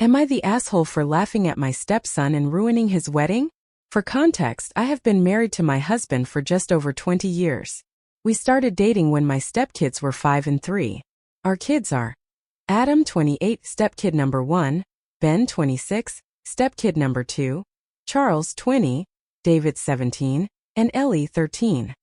Am I the asshole for laughing at my stepson and ruining his wedding? For context, I have been married to my husband for just over 20 years. We started dating when my stepkids were 5 and 3. Our kids are Adam 28, stepkid number 1, Ben 26, stepkid number 2, Charles 20, David 17, and Ellie 13.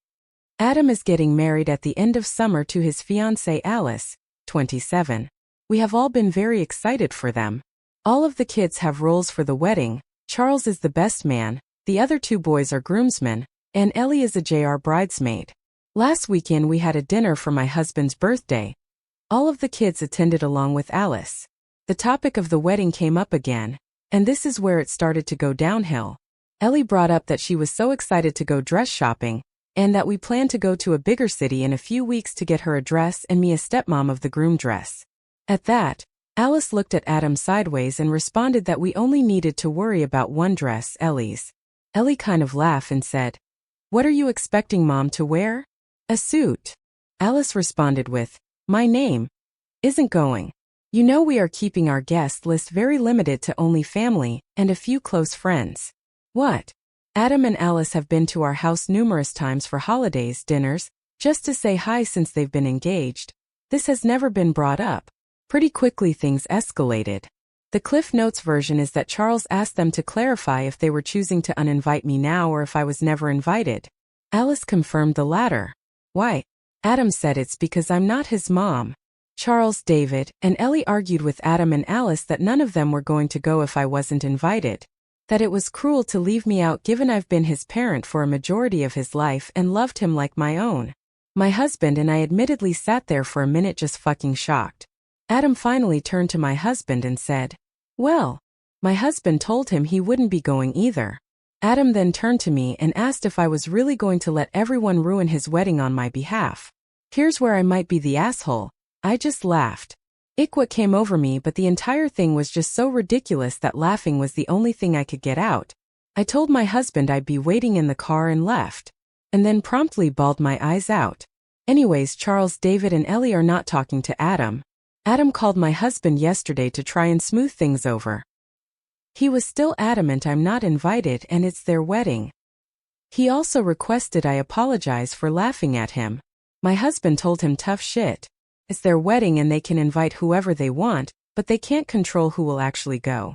Adam is getting married at the end of summer to his fiancé Alice, 27. We have all been very excited for them. All of the kids have roles for the wedding. Charles is the best man, the other 2 boys are groomsmen, and Ellie is a JR bridesmaid. Last weekend we had a dinner for my husband's birthday. All of the kids attended along with Alice. The topic of the wedding came up again, and this is where it started to go downhill. Ellie brought up that she was so excited to go dress shopping, and that we planned to go to a bigger city in a few weeks to get her a dress and me a stepmom of the groom dress. At that, Alice looked at Adam sideways and responded that we only needed to worry about one dress, Ellie's. Ellie kind of laughed and said, "What are you expecting Mom to wear? A suit?" Alice responded with, "My name isn't going. You know we are keeping our guest list very limited to only family and a few close friends." What? Adam and Alice have been to our house numerous times for holidays, dinners, just to say hi since they've been engaged. This has never been brought up. Pretty quickly things escalated. The Cliff Notes version is that Charles asked them to clarify if they were choosing to uninvite me now or if I was never invited. Alice confirmed the latter. Why? Adam said it's because I'm not his mom. Charles, David, and Ellie argued with Adam and Alice that none of them were going to go if I wasn't invited. That it was cruel to leave me out given I've been his parent for a majority of his life and loved him like my own. My husband and I admittedly sat there for a minute just fucking shocked. Adam finally turned to my husband and said, "Well." My husband told him he wouldn't be going either. Adam then turned to me and asked if I was really going to let everyone ruin his wedding on my behalf. Here's where I might be the asshole. I just laughed. What came over me, but the entire thing was just so ridiculous that laughing was the only thing I could get out. I told my husband I'd be waiting in the car and left. And then promptly bawled my eyes out. Anyways, Charles, David, and Ellie are not talking to Adam. Adam called my husband yesterday to try and smooth things over. He was still adamant I'm not invited and it's their wedding. He also requested I apologize for laughing at him. My husband told him tough shit. It's their wedding and they can invite whoever they want, but they can't control who will actually go.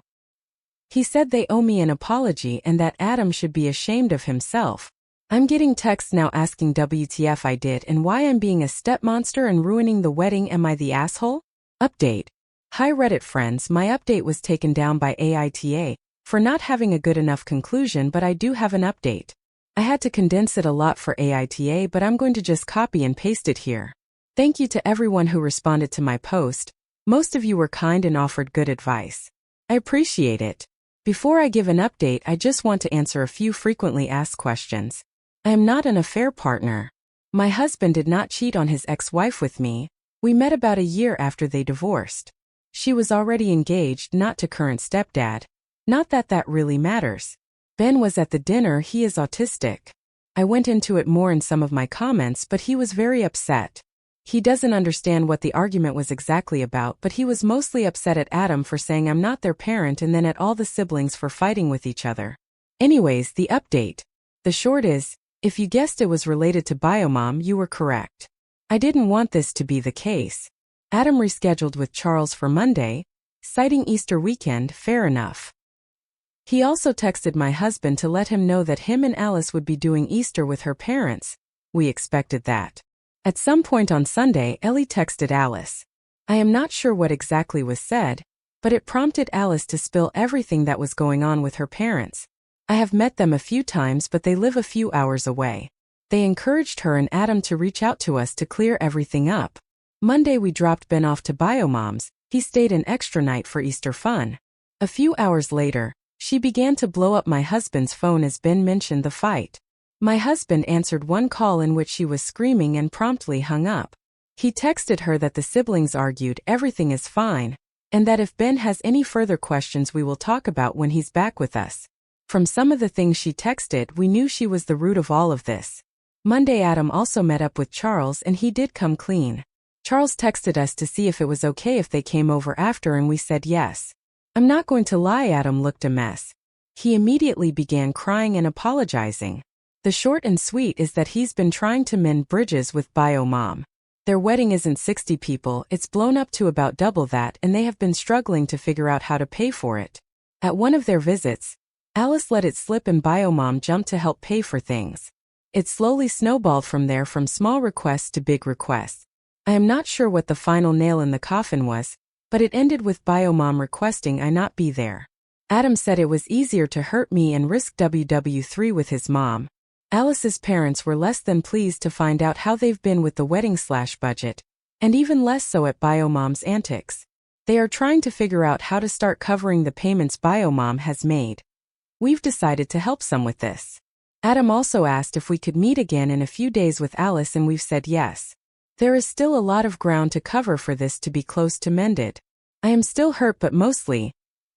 He said they owe me an apology and that Adam should be ashamed of himself. I'm getting texts now asking WTF I did and why I'm being a stepmonster and ruining the wedding. Am I the asshole? Update. Hi Reddit friends, my update was taken down by AITA for not having a good enough conclusion, but I do have an update. I had to condense it a lot for AITA, but I'm going to just copy and paste it here. Thank you to everyone who responded to my post. Most of you were kind and offered good advice. I appreciate it. Before I give an update, I just want to answer a few frequently asked questions. I am not an affair partner. My husband did not cheat on his ex-wife with me. We met about a year after they divorced. She was already engaged, not to current stepdad. Not that that really matters. Ben was at the dinner. He is autistic. I went into it more in some of my comments, but he was very upset. He doesn't understand what the argument was exactly about, but he was mostly upset at Adam for saying I'm not their parent and then at all the siblings for fighting with each other. Anyways, the update. The short is, if you guessed it was related to Biomom, you were correct. I didn't want this to be the case. Adam rescheduled with Charles for Monday, citing Easter weekend. Fair enough. He also texted my husband to let him know that him and Alice would be doing Easter with her parents. We expected that. At some point on Sunday, Ellie texted Alice. I am not sure what exactly was said, but it prompted Alice to spill everything that was going on with her parents. I have met them a few times, but they live a few hours away. They encouraged her and Adam to reach out to us to clear everything up. Monday we dropped Ben off to Biomom's. He stayed an extra night for Easter fun. A few hours later, she began to blow up my husband's phone as Ben mentioned the fight. My husband answered one call in which she was screaming and promptly hung up. He texted her that the siblings argued everything is fine, and that if Ben has any further questions we will talk about when he's back with us. From some of the things she texted, we knew she was the root of all of this. Monday Adam also met up with Charles and he did come clean. Charles texted us to see if it was okay if they came over after and we said yes. I'm not going to lie, Adam looked a mess. He immediately began crying and apologizing. The short and sweet is that he's been trying to mend bridges with bio mom. Their wedding isn't 60 people, it's blown up to about double that, and they have been struggling to figure out how to pay for it. At one of their visits, Alice let it slip and bio mom jumped to help pay for things. It slowly snowballed from there, from small requests to big requests. I am not sure what the final nail in the coffin was, but it ended with bio mom requesting I not be there. Adam said it was easier to hurt me and risk WW3 with his mom. Alice's parents were less than pleased to find out how they've been with the wedding/budget, and even less so at bio mom's antics. They are trying to figure out how to start covering the payments bio mom has made. We've decided to help some with this. Adam also asked if we could meet again in a few days with Alice, and we've said yes. There is still a lot of ground to cover for this to be close to mended. I am still hurt, but mostly,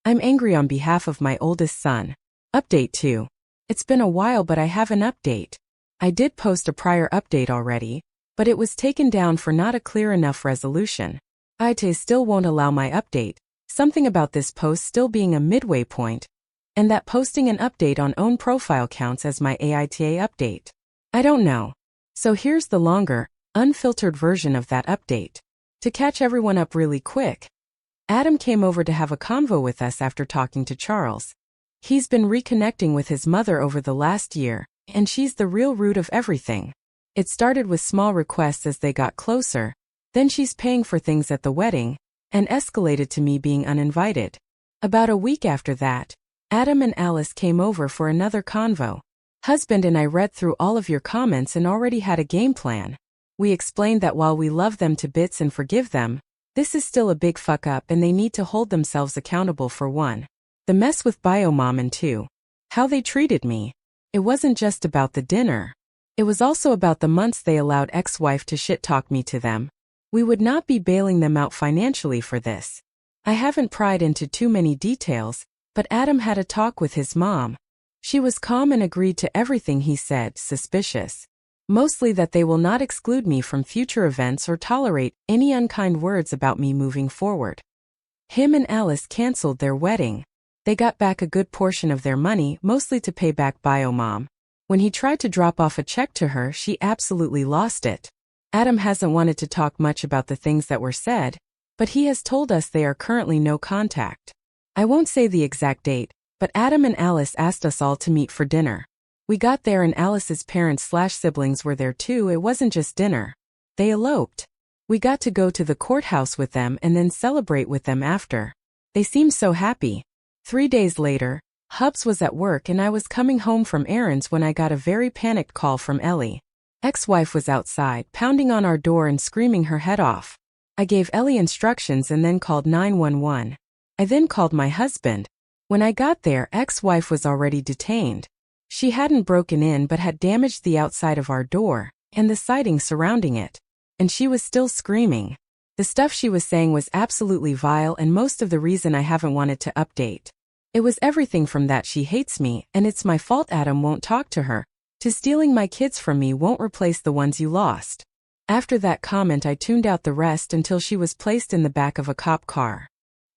I'm angry on behalf of my oldest son. Update 2. It's been a while, but I have an update. I did post a prior update already, but it was taken down for not a clear enough resolution. AITA still won't allow my update, something about this post still being a midway point, and that posting an update on own profile counts as my AITA update. I don't know. So here's the longer, unfiltered version of that update. To catch everyone up really quick, Adam came over to have a convo with us after talking to Charles. He's been reconnecting with his mother over the last year, and she's the real root of everything. It started with small requests as they got closer, then she's paying for things at the wedding, and escalated to me being uninvited. About a week after that, Adam and Alice came over for another convo. Husband and I read through all of your comments and already had a game plan. We explained that while we love them to bits and forgive them, this is still a big fuck up and they need to hold themselves accountable for 1. The mess with bio mom, and 2. How they treated me. It wasn't just about the dinner. It was also about the months they allowed ex-wife to shit-talk me to them. We would not be bailing them out financially for this. I haven't pried into too many details, but Adam had a talk with his mom. She was calm and agreed to everything he said, suspicious. Mostly that they will not exclude me from future events or tolerate any unkind words about me moving forward. Him and Alice canceled their wedding. They got back a good portion of their money, mostly to pay back bio mom. When he tried to drop off a check to her, she absolutely lost it. Adam hasn't wanted to talk much about the things that were said, but he has told us they are currently no contact. I won't say the exact date, but Adam and Alice asked us all to meet for dinner. We got there and Alice's parents/siblings were there too. It wasn't just dinner. They eloped. We got to go to the courthouse with them and then celebrate with them after. They seemed so happy. 3 days later, Hubs was at work and I was coming home from errands when I got a very panicked call from Ellie. Ex-wife was outside, pounding on our door and screaming her head off. I gave Ellie instructions and then called 911. I then called my husband. When I got there, ex-wife was already detained. She hadn't broken in but had damaged the outside of our door and the siding surrounding it. And she was still screaming. The stuff she was saying was absolutely vile, and most of the reason I haven't wanted to update. It was everything from that she hates me and it's my fault Adam won't talk to her, to stealing my kids from me won't replace the ones you lost. After that comment I tuned out the rest until she was placed in the back of a cop car.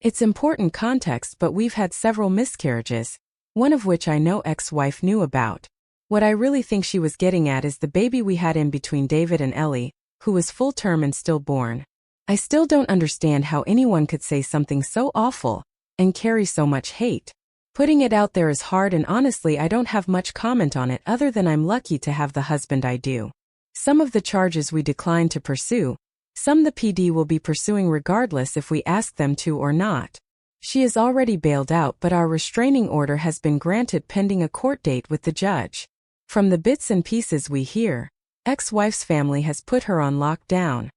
It's important context, but we've had several miscarriages, one of which I know ex-wife knew about. What I really think she was getting at is the baby we had in between David and Ellie, who was full term and stillborn. I still don't understand how anyone could say something so awful and carry so much hate. Putting it out there is hard, and honestly I don't have much comment on it other than I'm lucky to have the husband I do. Some of the charges we declined to pursue, some the PD will be pursuing regardless if we ask them to or not. She is already bailed out, but our restraining order has been granted pending a court date with the judge. From the bits and pieces we hear, ex-wife's family has put her on lockdown.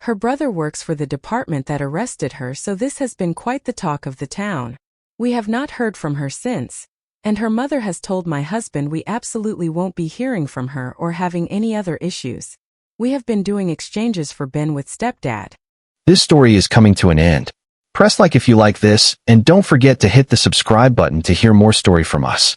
Her brother works for the department that arrested her, so this has been quite the talk of the town. We have not heard from her since, and her mother has told my husband we absolutely won't be hearing from her or having any other issues. We have been doing exchanges for Ben with stepdad. This story is coming to an end. Press like if you like this, and don't forget to hit the subscribe button to hear more story from us.